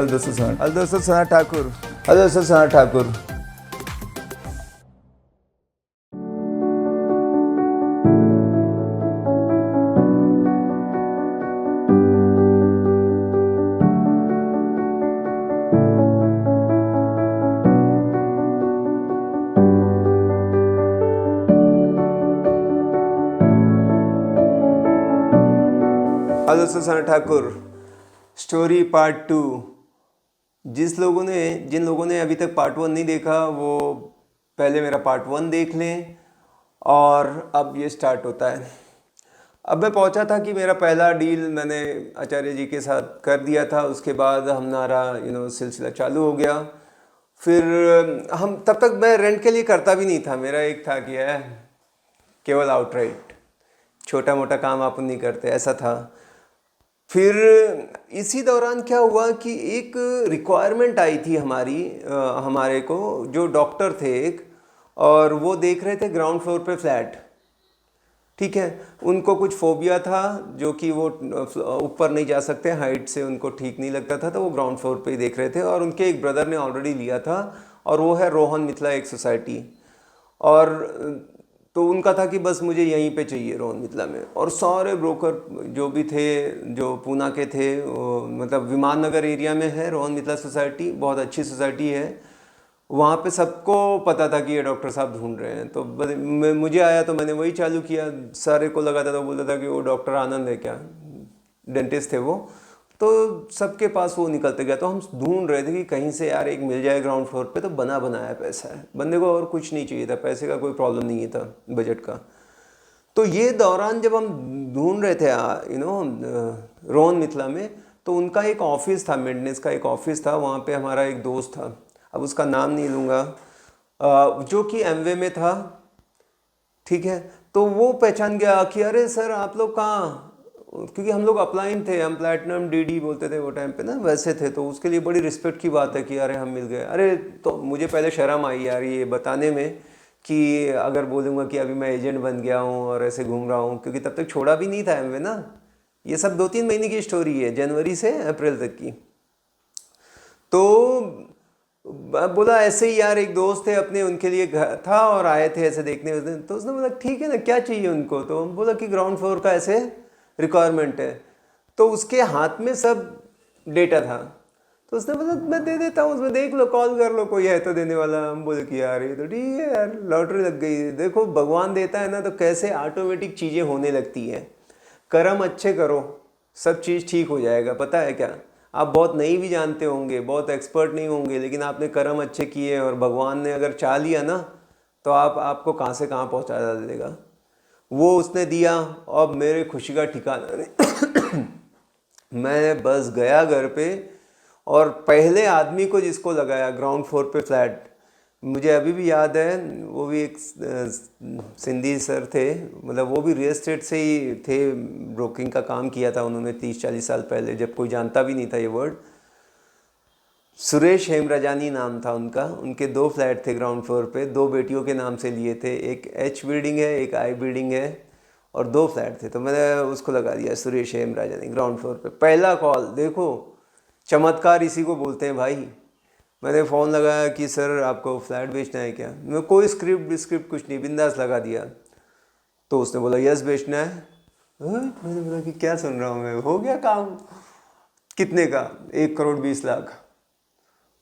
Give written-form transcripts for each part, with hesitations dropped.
Aldous Thakur. Aldous Thakur. Aldous Thakur. Story part 2। जिन लोगों ने अभी तक पार्ट 1 नहीं देखा वो पहले मेरा पार्ट 1 देख लें। और अब ये स्टार्ट होता है। अब मैं पहुंचा था कि मेरा पहला डील मैंने आचार्य जी के साथ कर दिया था। उसके बाद हमारा सिलसिला चालू हो गया। फिर हम तब तक मैं रेंट के लिए करता भी नहीं था। मेरा एक था कि केवल आउटराइट, छोटा मोटा काम आप नहीं करते, ऐसा था। फिर इसी दौरान क्या हुआ कि एक रिक्वायरमेंट आई थी हमारे को, जो डॉक्टर थे एक, और वो देख रहे थे ग्राउंड फ्लोर पे फ्लैट। ठीक है, उनको कुछ फोबिया था जो कि वो ऊपर नहीं जा सकते, हाइट से उनको ठीक नहीं लगता था, तो वो ग्राउंड फ्लोर पे ही देख रहे थे। और उनके एक ब्रदर ने ऑलरेडी लिया था, और वो है रोहन मिथिला एक सोसाइटी। और तो उनका था कि बस मुझे यहीं पे चाहिए रोहन मिथिला में। और सारे ब्रोकर जो भी थे, जो पूना के थे, मतलब विमान नगर एरिया में है रोहन मिथिला सोसाइटी, बहुत अच्छी सोसाइटी है। वहाँ पे सबको पता था कि ये डॉक्टर साहब ढूंढ रहे हैं। तो मुझे आया तो मैंने वही चालू किया। सारे को लगा था, तो बोलता था कि वो डॉक्टर आनंद है क्या, डेंटिस्ट थे वो। तो सबके पास वो निकलते गया। तो हम ढूंढ रहे थे कि कहीं से यार एक मिल जाए ग्राउंड फ्लोर पे, तो बना बनाया पैसा है, बंदे को और कुछ नहीं चाहिए था, पैसे का कोई प्रॉब्लम नहीं था, बजट का। तो ये दौरान जब हम ढूंढ रहे थे रोहन मिथिला में, तो उनका एक ऑफिस था, मेंटेनेंस का एक ऑफिस था। वहाँ पे हमारा एक दोस्त था, अब उसका नाम नहीं लूँगा, जो कि एमवे में था। ठीक है, तो वो पहचान गया कि अरे सर आप लोग कहाँ, क्योंकि हम लोग अपलाइन थे, हम प्लैटिनम डीडी बोलते थे वो टाइम पे ना, वैसे थे। तो उसके लिए बड़ी रिस्पेक्ट की बात है कि अरे हम मिल गए। अरे तो मुझे पहले शर्म आई यार ये बताने में, कि अगर बोलूँगा कि अभी मैं एजेंट बन गया हूँ और ऐसे घूम रहा हूँ, क्योंकि तब तक छोड़ा भी नहीं था एमवे ना। ये सब 2-3 महीने की स्टोरी है, जनवरी से अप्रैल तक की। तो बोला ऐसे ही यार, एक दोस्त थे अपने, उनके लिए घर था और आए थे ऐसे देखने उस दिन। तो उसने बोला ठीक है ना, क्या चाहिए उनको। तो हम बोला कि ग्राउंड फ्लोर का ऐसे रिक्वायरमेंट है। तो उसके हाथ में सब डेटा था। तो उसने बोला मैं दे देता हूँ, उसमें देख लो, कॉल कर लो, कोई है तो देने वाला। हम बोले कि यार ये तो ठीक है यार, लॉटरी लग गई। देखो भगवान देता है ना, तो कैसे ऑटोमेटिक चीज़ें होने लगती हैं। कर्म अच्छे करो, सब चीज़ ठीक हो जाएगा। पता है क्या, आप बहुत नहीं भी जानते होंगे, बहुत एक्सपर्ट नहीं होंगे, लेकिन आपने कर्म अच्छे किए और भगवान ने अगर चाह लिया ना, तो आपको कहाँ से कहाँ पहुँचा देगा। वो उसने दिया। अब मेरे खुशी का ठिकाना नहीं। मैं बस गया घर पे, और पहले आदमी को जिसको लगाया ग्राउंड फ्लोर पे फ्लैट, मुझे अभी भी याद है, वो भी एक सिंधी सर थे, मतलब वो भी रियल एस्टेट से ही थे, ब्रोकिंग का काम किया था उन्होंने 30-40 साल पहले, जब कोई जानता भी नहीं था ये वर्ड। सुरेश हेमराजानी नाम था उनका। उनके 2 फ्लैट थे ग्राउंड फ्लोर पे, 2 बेटियों के नाम से लिए थे, एक एच बिल्डिंग है, एक आई बिल्डिंग है, और 2 फ्लैट थे। तो मैंने उसको लगा दिया, सुरेश हेमराजानी, ग्राउंड फ्लोर पे। पहला कॉल, देखो चमत्कार इसी को बोलते हैं भाई। मैंने फ़ोन लगाया कि सर आपको फ्लैट बेचना है क्या। मैं कोई स्क्रिप्ट कुछ नहीं, बिंदास लगा दिया। तो उसने बोला यस बेचना है। मैंने बोला कि क्या सुन रहा हूँ मैं, हो गया काम। कितने का, 1,20,00,000।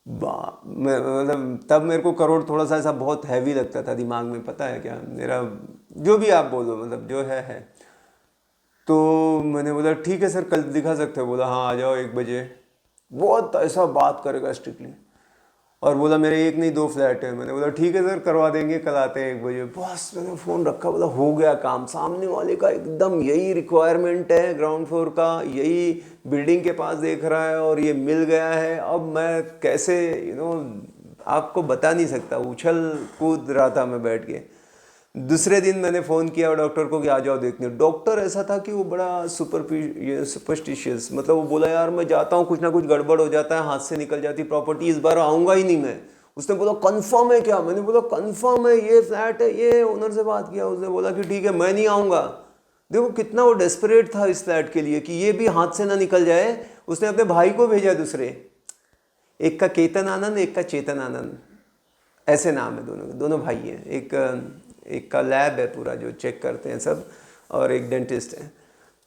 मतलब तब मेरे को करोड़ थोड़ा सा ऐसा बहुत हैवी लगता था दिमाग में, पता है क्या, मेरा जो भी आप बोलो, मतलब जो है। तो मैंने बोला ठीक है सर, कल दिखा सकते हो। बोला हाँ आ जाओ 1 बजे। बहुत ऐसा बात करेगा स्ट्रिक्टली। और बोला मेरे 1 नहीं 2 फ्लैट है। मैंने बोला ठीक है सर, करवा देंगे, कल आते हैं 1 बजे। बस मैंने फ़ोन रखा, बोला हो गया काम। सामने वाले का एकदम यही रिक्वायरमेंट है ग्राउंड फ्लोर का, यही बिल्डिंग के पास देख रहा है, और ये मिल गया है। अब मैं कैसे आपको बता नहीं सकता, उछल कूद रहा था मैं बैठ के। दूसरे दिन मैंने फ़ोन किया डॉक्टर को कि आ जाओ देखने। डॉक्टर ऐसा था कि वो बड़ा सुपरस्टिशियस, मतलब वो बोला यार मैं जाता हूँ, कुछ ना कुछ गड़बड़ हो जाता है, हाथ से निकल जाती प्रॉपर्टी, इस बार आऊँगा ही नहीं मैं। उसने बोला कंफर्म है क्या। मैंने बोला कंफर्म है, ये फ्लैट है, ये ओनर से बात किया। उसने बोला कि ठीक है मैं नहीं आऊँगा। देखो कितना वो डेस्परेट था इस फ्लैट के लिए, कि ये भी हाथ से ना निकल जाए। उसने अपने भाई को भेजा दूसरे, एक का केतन आनंद, एक का चेतन आनंद, ऐसे नाम है दोनों, दोनों भाई हैं। एक का लैब है पूरा जो चेक करते हैं सब, और एक डेंटिस्ट है।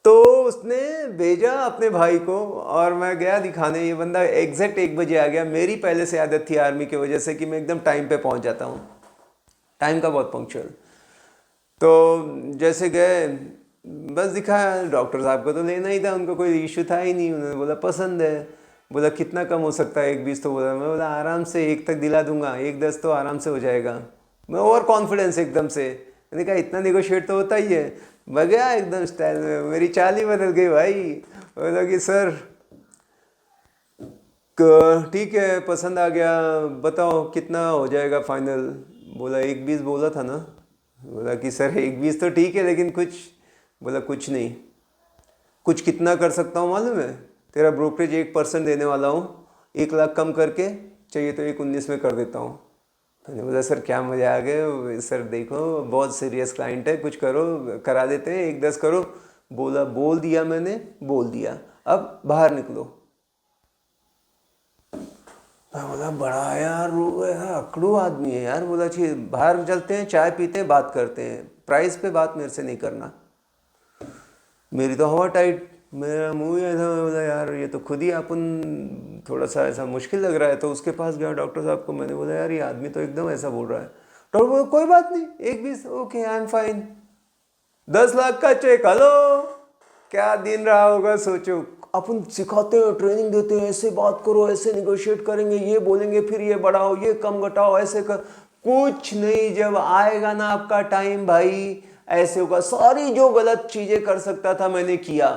तो उसने भेजा अपने भाई को और मैं गया दिखाने। ये बंदा एग्जैक्ट 1 बजे आ गया। मेरी पहले से आदत थी आर्मी की वजह से कि मैं एकदम टाइम पे पहुंच जाता हूँ, टाइम का बहुत पंक्चुअल। तो जैसे गए, बस दिखाया, डॉक्टर साहब को तो लेना ही था, उनको कोई इशू था ही नहीं। उन्होंने बोला पसंद है। बोला कितना कम हो सकता है, 1-20? तो बोला, मैं बोला आराम से 1 तक दिला दूंगा, 1-10 तो आराम से हो जाएगा। मैं ओवर कॉन्फिडेंस एकदम से, मैंने कहा इतना निगोशिएट तो होता ही है। मैं गया एकदम स्टाइल में, मेरी चाल ही बदल गई भाई। बोला कि सर ठीक है, पसंद आ गया, बताओ कितना हो जाएगा फाइनल? बोला 1-20 बोला था ना। बोला कि सर 1-20 तो ठीक है, लेकिन कुछ? बोला कुछ नहीं। कुछ कितना कर सकता हूँ मालूम है? तेरा ब्रोकरेज 1% देने वाला हूँ, 1 लाख कम करके, चाहिए तो 1-19 में कर देता हूँ। मैंने बोला सर क्या मज़ा आ गया सर, देखो बहुत सीरियस क्लाइंट है, कुछ करो, करा देते हैं, 1-10 करो। बोला बोल दिया मैंने, बोल दिया, अब बाहर निकलो। मैं बोला बड़ा यार वो यार अकड़ू आदमी है यार। बोला चाहिए बाहर चलते हैं, चाय पीते हैं, बात करते हैं, प्राइस पे बात मेरे से नहीं करना। मेरी तो हवा टाइट, मेरा मुंह ही ऐसा। मैं बोला यार ये तो खुद ही अपन थोड़ा सा ऐसा मुश्किल लग रहा है। तो उसके पास गया डॉक्टर साहब को, मैंने बोला यार ये आदमी तो एकदम ऐसा बोल रहा है। डॉक्टर बोला कोई बात नहीं, 1-20 okay, I am fine. 10 lakh का चेक, हेलो क्या दिन रहा होगा सोचो। अपन सिखाते हैं, ट्रेनिंग देते हैं, ऐसे बात करो, ऐसे निगोशिएट करेंगे, ये बोलेंगे, फिर ये बढ़ाओ, ये कम घटाओ, ऐसे कर। कुछ नहीं, जब आएगा ना आपका टाइम भाई, ऐसे होगा। सारी जो गलत चीजें कर सकता था मैंने किया।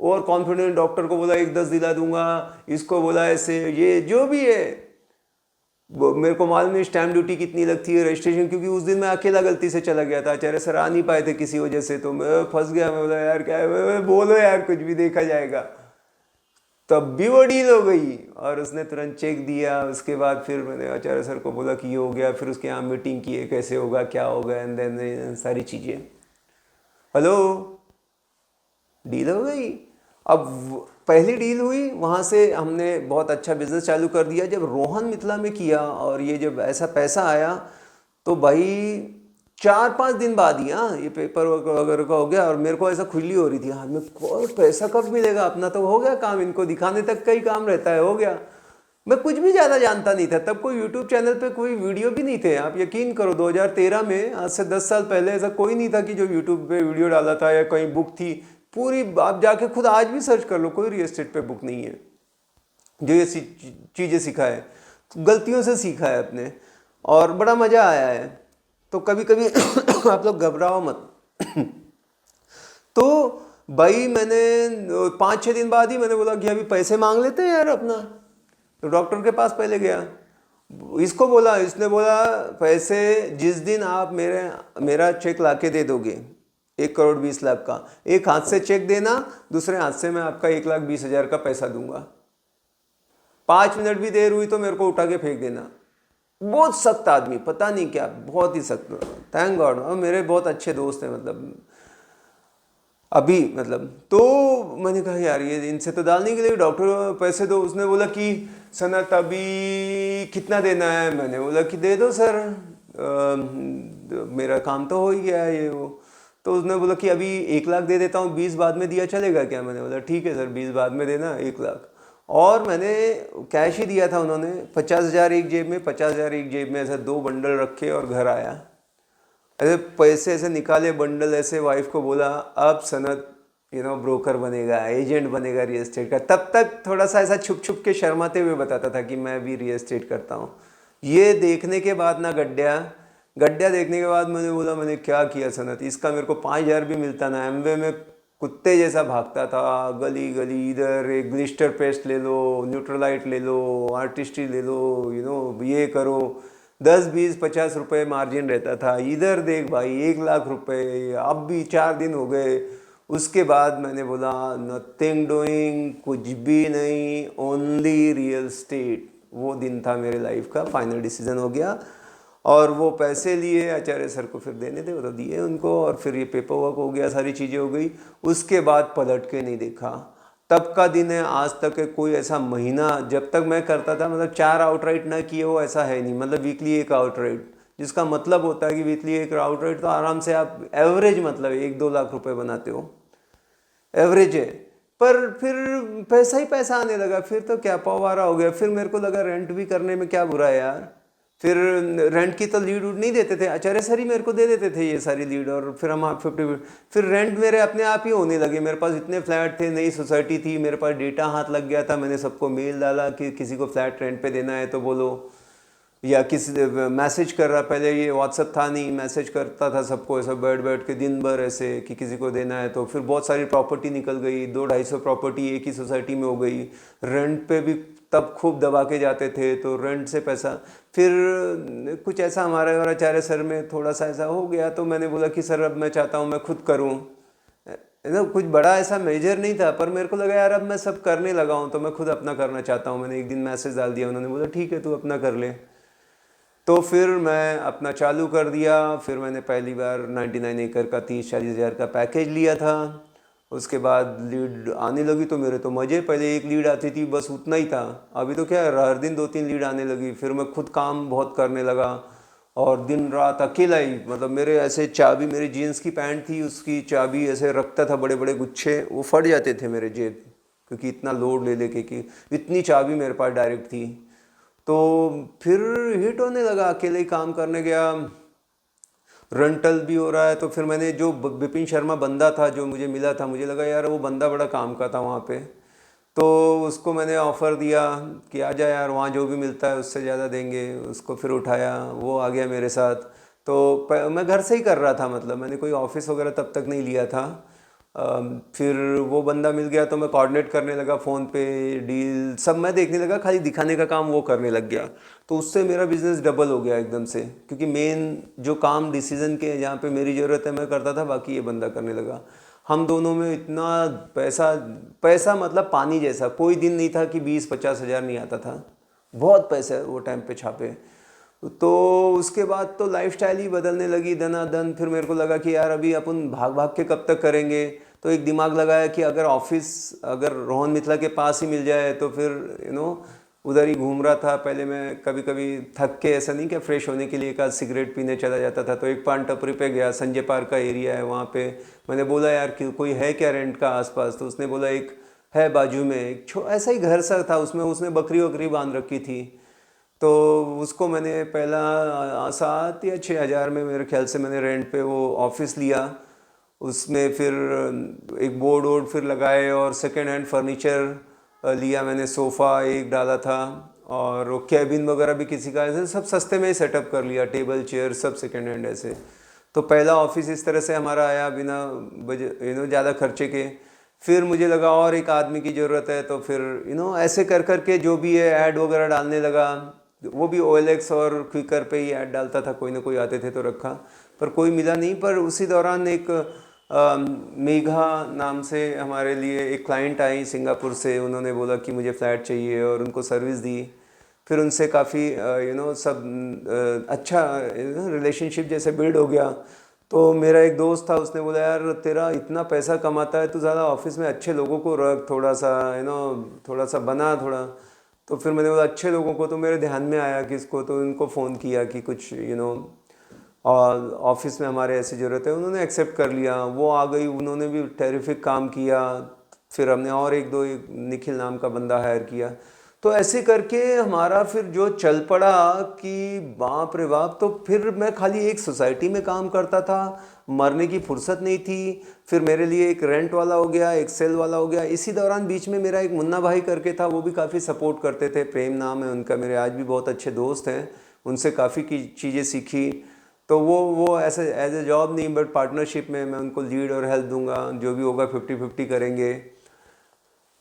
और कॉन्फिडेंट, डॉक्टर को बोला 1-10 दिला दूंगा, इसको बोला ऐसे, ये जो भी है। मेरे को मालूम नहीं स्टैम्प ड्यूटी कितनी लगती है, रजिस्ट्रेशन, क्योंकि उस दिन मैं अकेला गलती से चला गया था, आचार्य सर आ नहीं पाए थे किसी वजह से, तो मैं फंस गया। मैं बोला यार क्या है, बोलो यार कुछ भी, देखा जाएगा। तब भी वो डील हो गई और उसने तुरंत चेक दिया। उसके बाद फिर मैंने आचार्य सर को बोला कि ये हो गया, फिर उसके यहाँ मीटिंग की है, कैसे होगा, क्या होगा, एंड देन सारी चीज़ें, हेलो, डील हो गई। अब पहली डील हुई, वहाँ से हमने बहुत अच्छा बिजनेस चालू कर दिया। जब रोहन मिथिला में किया और ये जब ऐसा पैसा आया, तो भाई 4-5 दिन बाद ही, हाँ, ये पेपर वगैरह का हो गया और मेरे को ऐसा खुजली हो रही थी हाथ में, कौन पैसा कब मिलेगा, अपना तो हो गया काम, इनको दिखाने तक का ही काम रहता है, हो गया। मैं कुछ भी ज़्यादा जानता नहीं था तब, कोई यूट्यूब चैनल पे कोई वीडियो भी नहीं थे। आप यकीन करो 2013 में, आज से 10 साल पहले, ऐसा कोई नहीं था कि जो यूट्यूब पे वीडियो डाला था, या कहीं बुक थी पूरी। आप जाके खुद आज भी सर्च कर लो, कोई रियल एस्टेट पे बुक नहीं है जो ये चीज़ें सिखाए। तो गलतियों से सीखा है अपने, और बड़ा मज़ा आया है। तो कभी कभी आप लोग घबराओ मत। तो भाई मैंने 5-6 दिन बाद ही मैंने बोला कि अभी पैसे मांग लेते हैं यार अपना। तो डॉक्टर के पास पहले गया, इसको बोला, इसने बोला पैसे जिस दिन आप मेरा चेक लाके दे दोगे 1,20,00,000 का, एक हाथ से चेक देना, दूसरे हाथ से मैं आपका 1,20,000 का पैसा दूंगा। 5 मिनट भी देर हुई तो मेरे को उठा के फेंक देना। बहुत सख्त आदमी, पता नहीं क्या, बहुत ही सख्त। थैंक गॉड, और मेरे बहुत अच्छे दोस्त हैं, मतलब अभी, मतलब। तो मैंने कहा यार ये इनसे तो डालने के लिए डॉक्टर पैसे दो। उसने बोला कि सनत अभी कितना देना है? मैंने बोला कि दे दो सर, मेरा काम तो हो ही गया है ये वो। तो उसने बोला कि अभी 1 लाख दे देता हूँ, 20 बाद में दिया चलेगा क्या? मैंने बोला ठीक है सर, 20 बाद में देना, 1 लाख। और मैंने कैश ही दिया था। उन्होंने 50,000 एक जेब में, 50,000 एक जेब में, ऐसे 2 बंडल रखे और घर आया। ऐसे पैसे ऐसे निकाले बंडल, ऐसे वाइफ को बोला अब सनत ब्रोकर बनेगा, एजेंट बनेगा रियल एस्टेट का। तब तक थोड़ा सा ऐसा छुप छुप के शर्माते हुए बताता था कि मैं भी रियल एस्टेट करता हूँ। ये देखने के बाद ना गड्ढा देखने के बाद मैंने बोला मैंने क्या किया सनत, इसका मेरे को 5,000 भी मिलता ना। एमवे में कुत्ते जैसा भागता था, गली गली, इधर एक ग्लिस्टर पेस्ट ले लो, न्यूट्रलाइट ले लो, आर्टिस्ट्री ले लो, ये करो, 10-20-50 रुपये मार्जिन रहता था। इधर देख भाई 1 लाख रुपए, अब भी 4 दिन हो गए। उसके बाद मैंने बोला नथिंग डूइंग, कुछ भी नहीं, ओनली रियल एस्टेट। वो दिन था मेरे लाइफ का, फाइनल डिसीजन हो गया। और वो पैसे लिए आचार्य सर को, फिर देने थे वो तो दिए उनको, और फिर ये पेपर वर्क हो गया, सारी चीज़ें हो गई। उसके बाद पलट के नहीं देखा। तब का दिन है, आज तक के कोई ऐसा महीना जब तक मैं करता था, मतलब 4 आउटराइट ना किए हो ऐसा है नहीं। मतलब वीकली एक आउटराइट, जिसका मतलब होता है कि वीकली एक आउटराइट तो आराम से आप एवरेज मतलब 1-2 लाख रुपए बनाते हो, एवरेज है। पर फिर पैसा ही पैसा आने लगा, फिर तो क्या पवारा हो गया। फिर मेरे को लगा रेंट भी करने में क्या बुरा है यार। फिर रेंट की तो लीड उड नहीं देते थे, आचार्य सर ही मेरे को दे देते थे ये सारी लीड, और फिर हम आप 50, फिर रेंट मेरे अपने आप ही होने लगे। मेरे पास इतने फ्लैट थे, नई सोसाइटी थी, मेरे पास डेटा हाथ लग गया था। मैंने सबको मेल डाला कि किसी को फ्लैट रेंट पे देना है तो बोलो, या किसी मैसेज कर रहा, पहले ये व्हाट्सअप था नहीं, मैसेज करता था सबको ऐसा बैठ बैठ के दिन भर ऐसे कि किसी को देना है तो। फिर बहुत सारी प्रॉपर्टी निकल गई, 200-250 प्रॉपर्टी एक ही सोसाइटी में हो गई। रेंट पे भी तब खूब दबा के जाते थे, तो रेंट से पैसा। फिर कुछ ऐसा हमारे और आचार्य सर में थोड़ा सा ऐसा हो गया, तो मैंने बोला कि सर अब मैं चाहता हूँ मैं खुद करूँ। कुछ बड़ा ऐसा मेजर नहीं था, पर मेरे को लगा यार अब मैं सब करने लगा हूँ तो मैं खुद अपना करना चाहता हूँ। मैंने एक दिन मैसेज डाल दिया, उन्होंने बोला ठीक है तू अपना कर ले। तो फिर मैं अपना चालू कर दिया। फिर मैंने पहली बार 99 एकड़ का 30-40 हज़ार का पैकेज लिया था। उसके बाद लीड आने लगी तो मेरे तो मज़े, पहले एक लीड आती थी बस उतना ही था। अभी तो क्या है, हर दिन 2-3 लीड आने लगी। फिर मैं खुद काम बहुत करने लगा, और दिन रात अकेला ही, मतलब मेरे ऐसे चाबी, मेरी जीन्स की पैंट थी उसकी चाबी ऐसे रखता था, बड़े बड़े गुच्छे वो फट जाते थे मेरे जेब, क्योंकि इतना लोड ले लेके कि इतनी चाबी मेरे पास डायरेक्ट थी। तो फिर हिट होने लगा, अकेले ही काम करने गया, रेंटल भी हो रहा है। तो फिर मैंने जो विपिन शर्मा बंदा था जो मुझे मिला था, मुझे लगा यार वो बंदा बड़ा काम का था वहाँ पे, तो उसको मैंने ऑफ़र दिया कि आ जा यार, वहाँ जो भी मिलता है उससे ज़्यादा देंगे। उसको फिर उठाया, वो आ गया मेरे साथ। तो मैं घर से ही कर रहा था, मतलब मैंने कोई ऑफिस वगैरह तब तक नहीं लिया था। फिर वो बंदा मिल गया तो मैं कोऑर्डिनेट करने लगा, फ़ोन पे डील सब मैं देखने लगा, खाली दिखाने का काम वो करने लग गया। तो उससे मेरा बिज़नेस डबल हो गया एकदम से, क्योंकि मेन जो काम डिसीज़न के जहाँ पे मेरी ज़रूरत है मैं करता था, बाकी ये बंदा करने लगा। हम दोनों में इतना पैसा, पैसा मतलब पानी जैसा, कोई दिन नहीं था कि 20-50 हज़ार नहीं आता था। बहुत पैसे वो टाइम पे छापे। तो उसके बाद तो लाइफस्टाइल ही बदलने लगी दनादन। फिर मेरे को लगा कि यार अभी अपन भाग भाग के कब तक करेंगे। तो एक दिमाग लगाया कि अगर ऑफिस अगर रोहन मिथिला के पास ही मिल जाए तो फिर उधर ही घूम रहा था। पहले मैं कभी कभी थक के, ऐसा नहीं कि फ्रेश होने के लिए एक आध सिगरेट पीने चला जाता था, तो एक पान टपरी पे गया, संजय पार्क का एरिया है वहाँ पे। मैंने बोला यार कि कोई है क्या रेंट का आसपास, तो उसने बोला एक है बाजू में, एक ऐसा ही घर सा था, उसमें उसने बकरी वकरी बांध रखी थी। तो उसको मैंने पहला 7 या 6 हज़ार में मेरे ख्याल से मैंने रेंट पे वो ऑफिस लिया। उसमें फिर एक बोर्ड वोर्ड फिर लगाए, और सेकेंड हैंड फर्नीचर लिया मैंने, सोफ़ा एक डाला था, और वो कैबिन वगैरह भी किसी का ऐसे सब सस्ते में ही सेटअप कर लिया, टेबल चेयर सब सेकेंड हैंड ऐसे। तो पहला ऑफिस इस तरह से हमारा आया बिना ज़्यादा खर्चे के। फिर मुझे लगा और एक आदमी की ज़रूरत है, तो फिर ऐसे कर कर के जो भी है ऐड वगैरह डालने लगा। वो भी OLX और क्विकर पे ही ऐड डालता था, कोई ना कोई आते थे तो रखा, पर कोई मिला नहीं। पर उसी दौरान एक मेघा नाम से हमारे लिए एक क्लाइंट आई सिंगापुर से, उन्होंने बोला कि मुझे फ़्लैट चाहिए, और उनको सर्विस दी। फिर उनसे काफ़ी सब अच्छा रिलेशनशिप जैसे बिल्ड हो गया। तो मेरा एक दोस्त था, उसने बोला यार तेरा इतना पैसा कमाता है तो ज़्यादा ऑफिस में अच्छे लोगों को रख, थोड़ा सा थोड़ा सा बना थोड़ा। तो फिर मैंने बोला अच्छे लोगों को, तो मेरे ध्यान में आया किसको, तो इनको फ़ोन किया कि कुछ और ऑफिस में हमारे ऐसी ज़रूरत है। उन्होंने एक्सेप्ट कर लिया, वो आ गई, उन्होंने भी टेरिफिक काम किया। फिर हमने और एक निखिल नाम का बंदा हायर किया। तो ऐसे करके हमारा फिर जो चल पड़ा कि बाप रे बाप। तो फिर मैं खाली एक सोसाइटी में काम करता था, मरने की फुर्सत नहीं थी। फिर मेरे लिए एक रेंट वाला हो गया, एक सेल वाला हो गया। इसी दौरान बीच में मेरा एक मुन्ना भाई करके था, वो भी काफ़ी सपोर्ट करते थे, प्रेम नाम है उनका, मेरे आज भी बहुत अच्छे दोस्त हैं, उनसे काफ़ी चीज़ें सीखी। तो वो ऐसे एज ए जॉब नहीं, बट पार्टनरशिप में मैं उनको लीड और हेल्प दूंगा, जो भी होगा 50-50 करेंगे।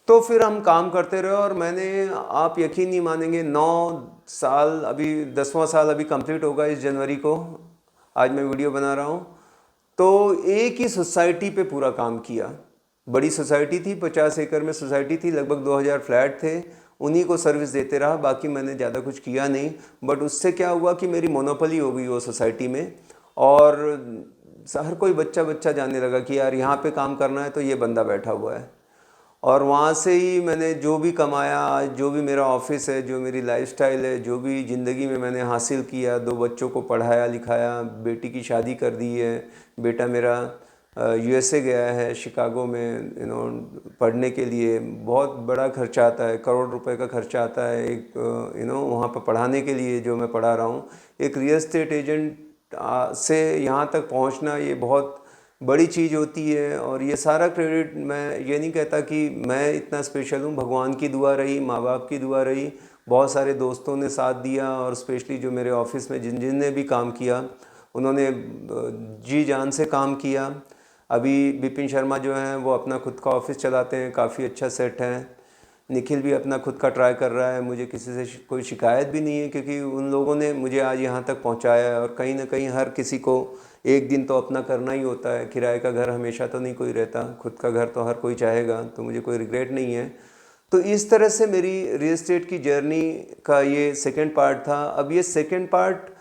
तो फिर हम काम करते रहे, और मैंने, आप यकीन नहीं मानेंगे, 9 साल, अभी 10वां साल अभी कंप्लीट होगा इस जनवरी को, आज मैं वीडियो बना रहा हूँ। तो एक ही सोसाइटी पे पूरा काम किया। बड़ी सोसाइटी थी, 50 एकड़ में सोसाइटी थी, लगभग 2000 फ्लैट थे, उन्हीं को सर्विस देते रहा, बाकी मैंने ज़्यादा कुछ किया नहीं। बट उससे क्या हुआ कि मेरी मोनोपोली हो गई वो सोसाइटी में, और हर कोई बच्चा बच्चा जानने लगा कि यार यहाँ पे काम करना है तो ये बंदा बैठा हुआ है। और वहाँ से ही मैंने जो भी कमाया, आज जो भी मेरा ऑफिस है, जो मेरी लाइफस्टाइल है, जो भी ज़िंदगी में मैंने हासिल किया, 2 बच्चों को पढ़ाया लिखाया, बेटी की शादी कर दी है, बेटा मेरा यूएसए गया है, शिकागो में पढ़ने के लिए। बहुत बड़ा खर्चा आता है, करोड़ रुपए का खर्चा आता है एक वहाँ पर पढ़ाने के लिए जो मैं पढ़ा रहा हूँ। एक रियल एस्टेट एजेंट से यहाँ तक पहुँचना ये बहुत बड़ी चीज़ होती है। और ये सारा क्रेडिट, मैं ये नहीं कहता कि मैं इतना स्पेशल हूँ, भगवान की दुआ रही, माँ बाप की दुआ रही, बहुत सारे दोस्तों ने साथ दिया, और स्पेशली जो मेरे ऑफिस में जिन जिन ने भी काम किया उन्होंने जी जान से काम किया। अभी विपिन शर्मा जो हैं वो अपना खुद का ऑफिस चलाते हैं, काफ़ी अच्छा सेट है। निखिल भी अपना खुद का ट्राई कर रहा है, मुझे किसी से कोई शिकायत भी नहीं है, क्योंकि उन लोगों ने मुझे आज यहाँ तक पहुँचाया है। और कहीं ना कहीं हर किसी को एक दिन तो अपना करना ही होता है, किराए का घर हमेशा तो नहीं कोई रहता, खुद का घर तो हर कोई चाहेगा, तो मुझे कोई रिग्रेट नहीं है। तो इस तरह से मेरी रियल एस्टेट की जर्नी का ये सेकंड पार्ट था। अब ये सेकंड पार्ट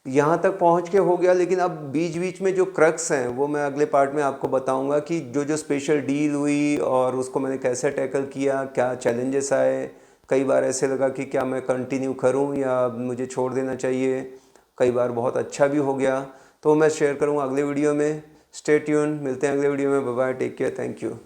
यहाँ तक पहुँच के हो गया, लेकिन अब बीच बीच में जो क्रक्स हैं वो मैं अगले पार्ट में आपको बताऊँगा कि जो जो स्पेशल डील हुई और उसको मैंने कैसे टैकल किया, क्या चैलेंजेस आए। कई बार ऐसे लगा कि क्या मैं कंटिन्यू करूँ या मुझे छोड़ देना चाहिए, कई बार बहुत अच्छा भी हो गया। तो मैं शेयर करूँगा अगले वीडियो में। स्टे ट्यून, मिलते हैं अगले वीडियो में। Bye bye, take care, thank you.